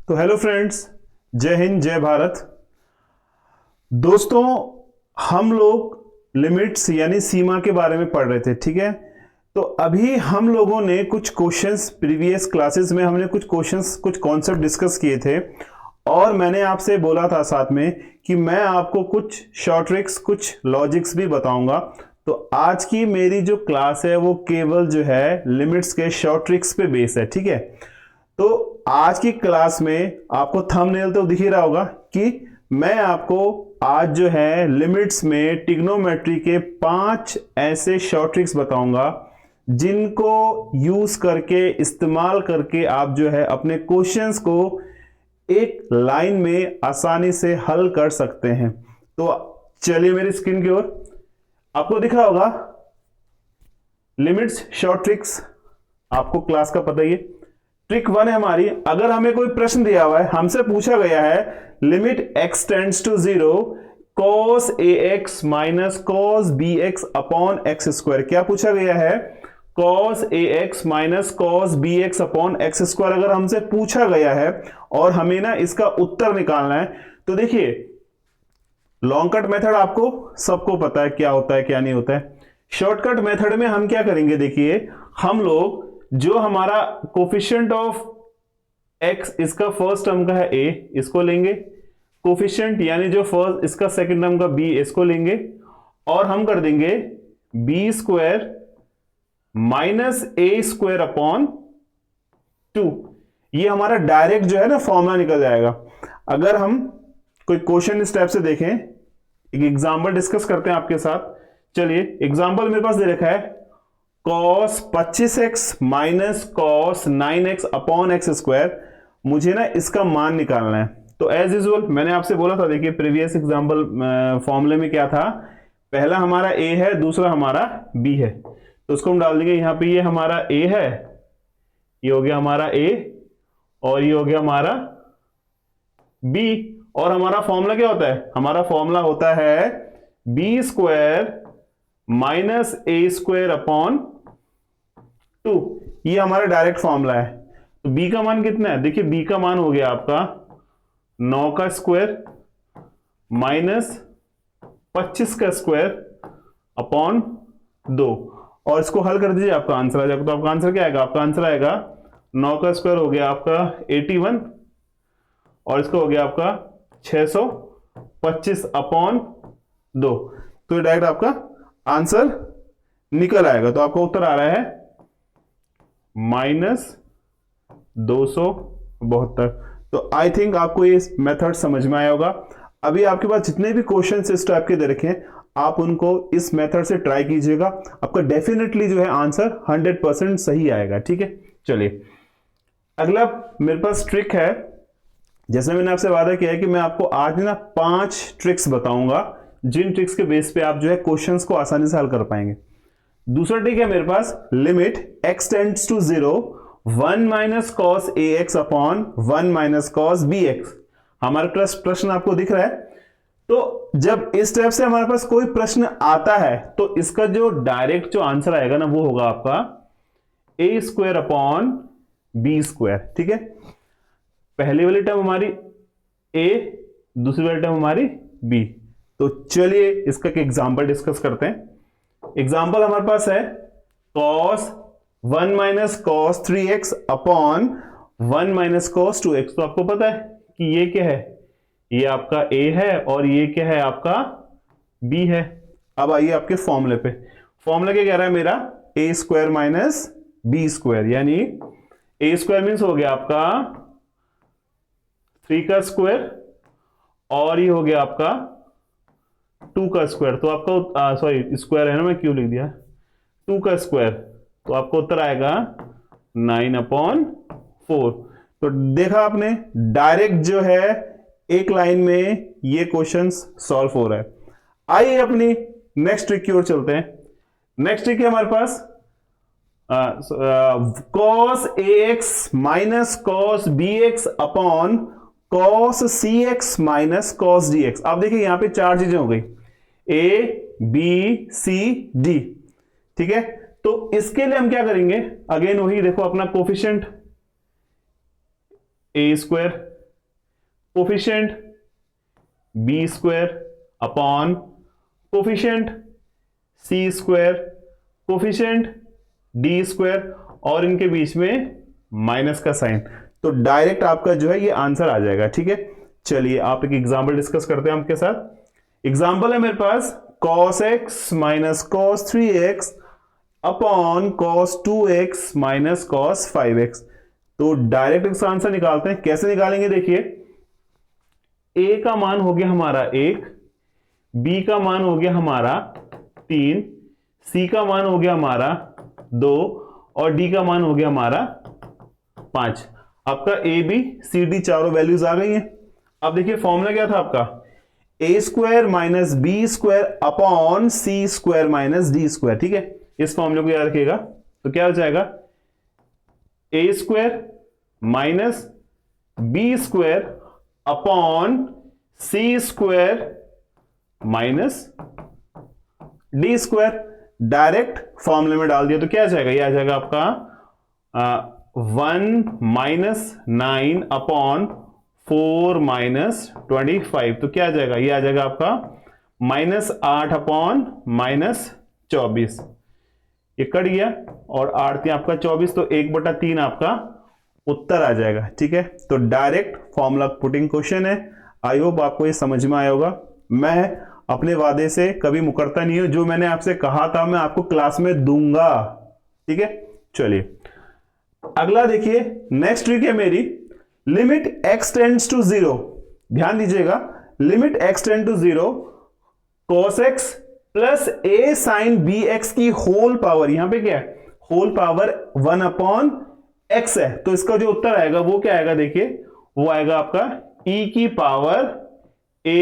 तो hello friends, जय हिंद जय भारत। दोस्तों, हम लोग लिमिट्स यानी सीमा के बारे में पढ़ रहे थे, ठीक है। तो अभी हम लोगों ने कुछ क्वेश्चंस प्रीवियस क्लासेस में हमने कुछ क्वेश्चंस कुछ कॉन्सेप्ट डिस्कस किए थे और मैंने आपसे बोला था साथ में कि मैं आपको कुछ शॉर्ट ट्रिक्स कुछ लॉजिक्स भी बताऊंगा। तो आज की मेरी जो क्लास है वो केवल जो है लिमिट्स के शॉर्ट ट्रिक्स पे बेस है, ठीक है। तो आज की क्लास में आपको थंबनेल तो दिख ही रहा होगा कि मैं आपको आज जो है लिमिट्स में ट्रिग्नोमेट्री के 5 ऐसे शॉर्ट ट्रिक्स बताऊंगा जिनको यूज करके इस्तेमाल करके आप जो है अपने क्वेश्चंस को एक लाइन में आसानी से हल कर सकते हैं। तो चलिए मेरी स्क्रीन की ओर, आपको दिख रहा होगा लिमिट्स शॉर्ट ट्रिक्स, आपको क्लास का पता ही है। ट्रिक 1 है हमारी, अगर हमें कोई प्रश्न दिया हुआ है, हमसे पूछा गया है limit x tends to 0 cos ax minus cos bx upon x square. क्या पूछा गया है? cos ax minus cos bx upon x square अगर हमसे पूछा गया है और हमें ना इसका उत्तर निकालना है, तो देखिए लॉन्ग कट मेथड आपको सबको पता है क्या होता है क्या नहीं होता है। शॉर्टकट मेथड में हम क्या करेंगे, देखिए हम लोग जो हमारा कोफिशिएंट ऑफ x इसका फर्स्ट टर्म का है a, इसको लेंगे। कोफिशिएंट यानी जो फर्स्ट इसका सेकंड टर्म का b, इसको लेंगे और हम कर देंगे b square minus a square upon 2। ये हमारा डायरेक्ट जो है ना फॉर्मूला निकल जाएगा। अगर हम कोई क्वेश्चन इस टाइप से देखें, एक एग्जांपल डिस्कस करते हैं आपके साथ। चलिए एग्जांपल मेरे पास दे रखा है cos 25x minus cos 9x upon x square. मुझे ना इसका मान निकालना है। तो एज यूजुअल मैंने आपसे बोला था, देखिए प्रीवियस एग्जांपल फॉर्मूले में क्या था, पहला हमारा a है, दूसरा हमारा b है। तो उसको हम डाल देंगे यहाँ पे, ये हमारा a है, ये हो गया हमारा a और ये हो गया हमारा b। और हमारा फॉर्मूला क्या होता है? हमारा फॉर्मूला होता है b square minus a square upon 2। ये हमारा डायरेक्ट फॉर्मूला है। तो b का मान कितना है? देखिए b का मान हो गया आपका 9 का स्क्वायर माइनस 25 का स्क्वायर अपॉन 2 और इसको हल कर दीजिए, आपका आंसर आ जाएगा। तो आपका आंसर क्या आएगा? आपका आंसर आएगा 9 का स्क्वायर हो गया आपका 81 और इसको हो गया आपका 625 अपॉन 2। तो डायरेक्ट आपका आंसर निकल आएगा। तो आपका उत्तर आ रहा है -272। तो आई थिंक आपको ये मेथड समझ में आया होगा। अभी आपके पास जितने भी क्वेश्चन इस टाइप के दे रखे हैं, आप उनको इस मेथड से ट्राई कीजिएगा, आपका डेफिनेटली जो है आंसर 100% सही आएगा, ठीक है। चलिए अगला मेरे पास ट्रिक है। जैसे मैंने आपसे वादा किया है कि मैं आपको आज ना 5 ट्रिक्स बताऊंगा जिन ट्रिक्स के बेस पे आप जो है क्वेश्चंस को आसानी से हल कर पाएंगे। दूसरा ट्रिक है मेरे पास, limit x tends to 0 1 minus cos ax upon 1 minus cos bx। हमारा प्रश्न आपको दिख रहा है। तो जब इस टाइप से हमारे पास कोई प्रश्न आता है तो इसका जो डायरेक्ट जो आंसर आएगा ना वो होगा आपका a square upon b square, ठीक है। पहली वाली टर्म हमारी a, दूसरी वाली टर्म हमारी b। तो चलिए इसका एक एग्जांपल डिस्कस करते हैं। एग्जांपल हमारे पास है cos 1 minus cos 3x upon 1 minus cos 2x। तो आपको पता है कि ये क्या है? ये आपका a है और ये क्या है? आपका b है। अब आइए आपके फॉर्मूले पे। फॉर्मूला क्या कह रहा है मेरा? a square minus b square, यानी a स्क्वायर मीन्स हो गया आपका 3 का स्क्वायर और ये हो गया आपका 2 का स्क्वायर। तो आपका सॉरी स्क्वायर है ना, मैं क्यों लिख दिया 2 का स्क्वायर। तो आपको उत्तर आएगा 9 अपॉन 4। तो देखा आपने, डायरेक्ट जो है एक लाइन में ये क्वेश्चंस सॉल्व हो रहा है। आइए अपनी नेक्स्ट ट्रिक की ओर चलते हैं। नेक्स्ट ट्रिक है हमारे पास cos ax minus cos bx upon cos cx minus cos dx। अब देखिए यहां पे 4 चीजें हो गई, a b c d, ठीक है। तो इसके लिए हम क्या करेंगे? अगेन वही देखो अपना coefficient a square coefficient b square upon coefficient c square coefficient d square और इनके बीच में माइनस का साइन। तो डायरेक्ट आपका जो है ये आंसर आ जाएगा। ठीक है, चलिए आप एक एग्जांपल डिस्कस करते हैं आपके साथ। एग्जांपल है मेरे पास cos x minus cos 3x upon cos 2x minus cos 5x। तो डायरेक्ट इसका आंसर निकालते हैं। कैसे निकालेंगे देखिए, a का मान हो गया हमारा 1, b का मान हो गया हमारा 3, c का मान हो गया हमारा 2 और d का मान हो गया हमारा 5। आपका a b c d चारों वैल्यूज आ गई हैं। अब देखिए फॉर्मूला क्या था आपका, a square minus b square upon c square minus d square. ठीक है, इस फॉर्मूले को याद रखिएगा। तो क्या हो जाएगा, a square minus b square upon c square minus d square. Direct फॉर्मूले में डाल दिया तो क्या आ जाएगा, यह आ जाएगा आपका 1 माइनस 9 अपॉन 4 माइनस 25। तो क्या आ जाएगा, ये आ जाएगा आपका -8 अपॉन -24। ये कट गया और 8 आपका 24, तो 1/3 आपका उत्तर आ जाएगा। ठीक है, तो डायरेक्ट फॉर्मूला पुटिंग क्वेश्चन है। आई होप आपको ये समझ में आया होगा। मैं अपने वादे से कभी मुकरता नहीं हूं, जो मैंने आपसे कहा था मैं आपको क्लास में दूंगा। ठीक है, चलिए अगला देखिए, नेक्स्ट ट्रिक है मेरी, लिमिट x टेंड्स टू 0। ध्यान दीजिएगा, limit x tend to 0 cos x plus a sine bx की होल पावर, यहां पे क्या है, होल पावर 1/x है। तो इसका जो उत्तर आएगा वो क्या आएगा, देखिए वो आएगा आपका e की पावर a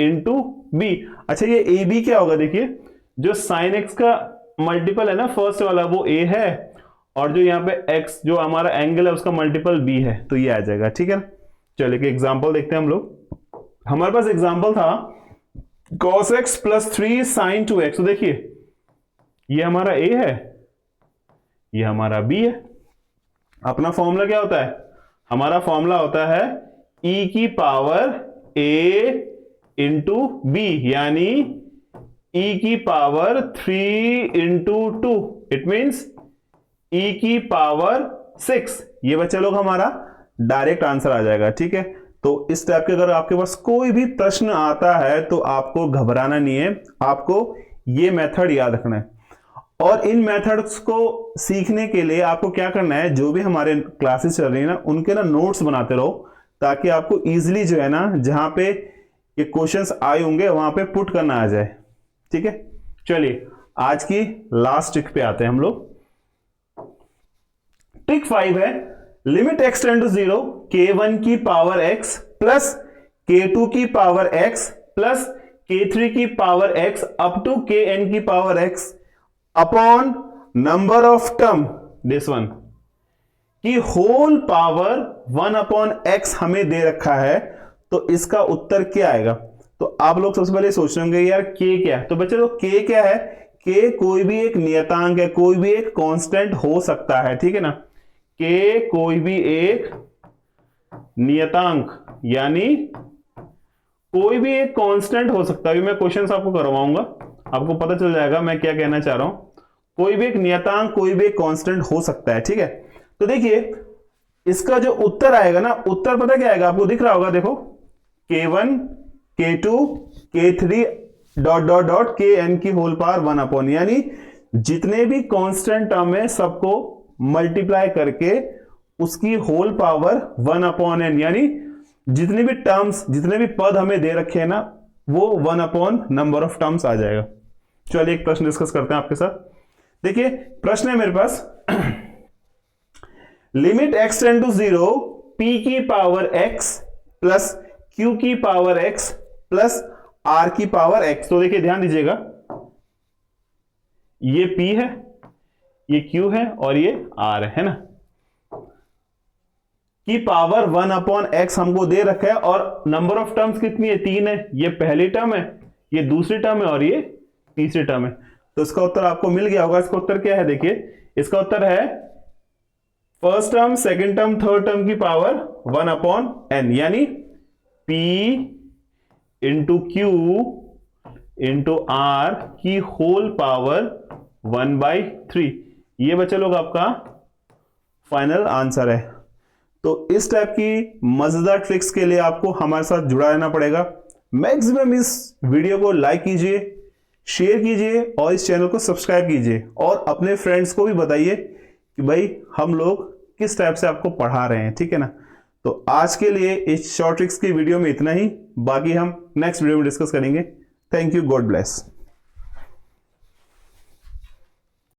इंटू बी। अच्छा ये ए बी क्या होगा, देखिए जो साइन x का मल्टीपल है ना फर्स्ट वाला वो a है, और जो यहाँ पे x जो हमारा एंगल है उसका मल्टीपल b है, तो ये आ जाएगा। ठीक है, चलिए कि एग्जांपल देखते हैं हम लोग। हमारे पास एग्जांपल था cos x plus 3 sine 2x। तो देखिए ये हमारा a है, ये हमारा b है। अपना फॉर्मूला क्या होता है, हमारा फॉर्मूला होता है e की पावर a इंटू बी, यानी e की power 3 into 2, it means e की पावर 6। ये बच्चे लोग हमारा डायरेक्ट आंसर आ जाएगा। ठीक है, तो इस टाइप के अगर आपके पास कोई भी प्रश्न आता है तो आपको घबराना नहीं है, आपको ये मेथड याद रखना है। और इन मेथड्स को सीखने के लिए आपको क्या करना है, जो भी हमारे क्लासेस चल रही है ना उनके ना नोट्स बनाते रहो, ताकि आपको इजीली जो है ना जहां पे ये क्वेश्चंस आए होंगे वहां पे पुट करना आ जाए। ठीक है, चलिए आज की लास्ट ट्रिक पे आते हैं हम लोग। ट्रिक 5 है, limit x tend to 0 k1 की पावर x प्लस k2 की पावर x प्लस k3 की power x up to kn की power x upon number of term this one की होल पावर 1/x हमें दे रखा है। तो इसका उत्तर क्या आएगा। तो आप लोग सबसे पहले सोच रहे होंगे यार k क्या है। तो बच्चे लोग k क्या है, k कोई भी एक नियतांक है, कोई भी एक कांस्टेंट हो सकता है। ठीक है ना, k कोई भी एक नियतांक यानी कोई भी एक कांस्टेंट हो सकता है। अभी मैं क्वेश्चंस आपको करवाऊंगा, आपको पता चल जाएगा मैं क्या कहना चाह रहा हूं। कोई भी एक नियतांक कोई भी एक कांस्टेंट हो सकता है। ठीक है, तो देखिए इसका जो उत्तर आएगा ना, उत्तर पता क्या आएगा, आपको दिख रहा होगा, देखो k1 k2 k3 dot dot dot kn की होल पावर 1/, यानी जितने भी कांस्टेंट टर्म है सबको मल्टीप्लाई करके उसकी होल पावर 1/n, यानी जितने भी टर्म्स जितने भी पद हमें दे रखे हैं ना वो 1/ नंबर ऑफ टर्म्स आ जाएगा। चलिए एक प्रश्न डिस्कस करते हैं आपके साथ। देखिए प्रश्न है मेरे पास, limit x tend to 0 p की पावर x प्लस q की पावर x प्लस r की पावर x। तो देखिए ध्यान दीजिएगा, ये p है, ये q है और ये r है ना, की पावर 1/x हमको दे रखा है और नंबर ऑफ टर्म्स कितनी है, 3 है। ये पहली टर्म है, ये दूसरी टर्म है और ये तीसरी टर्म है। तो इसका उत्तर आपको मिल गया होगा। इसका उत्तर क्या है, देखिए इसका उत्तर है first term second term third term की पावर 1/n, यानी P into Q into R की होल पावर 1/3। ये बच्चे लोग आपका फाइनल आंसर है। तो इस टाइप की मजेदार ट्रिक्स के लिए आपको हमारे साथ जुड़ा रहना पड़ेगा। मैक्सिमम इस वीडियो को लाइक कीजिए, शेयर कीजिए और इस चैनल को सब्सक्राइब कीजिए और अपने फ्रेंड्स को भी बताइए कि भाई हम लोग किस टाइप से आपको पढ़ा रहे हैं, ठीक है ना। तो आज के लिए इस शॉर्ट ट्रिक्स की वीडियो में इतना ही, बाकी हम नेक्स्ट वीडियो में डिस्कस करेंगे। Thank you, God bless.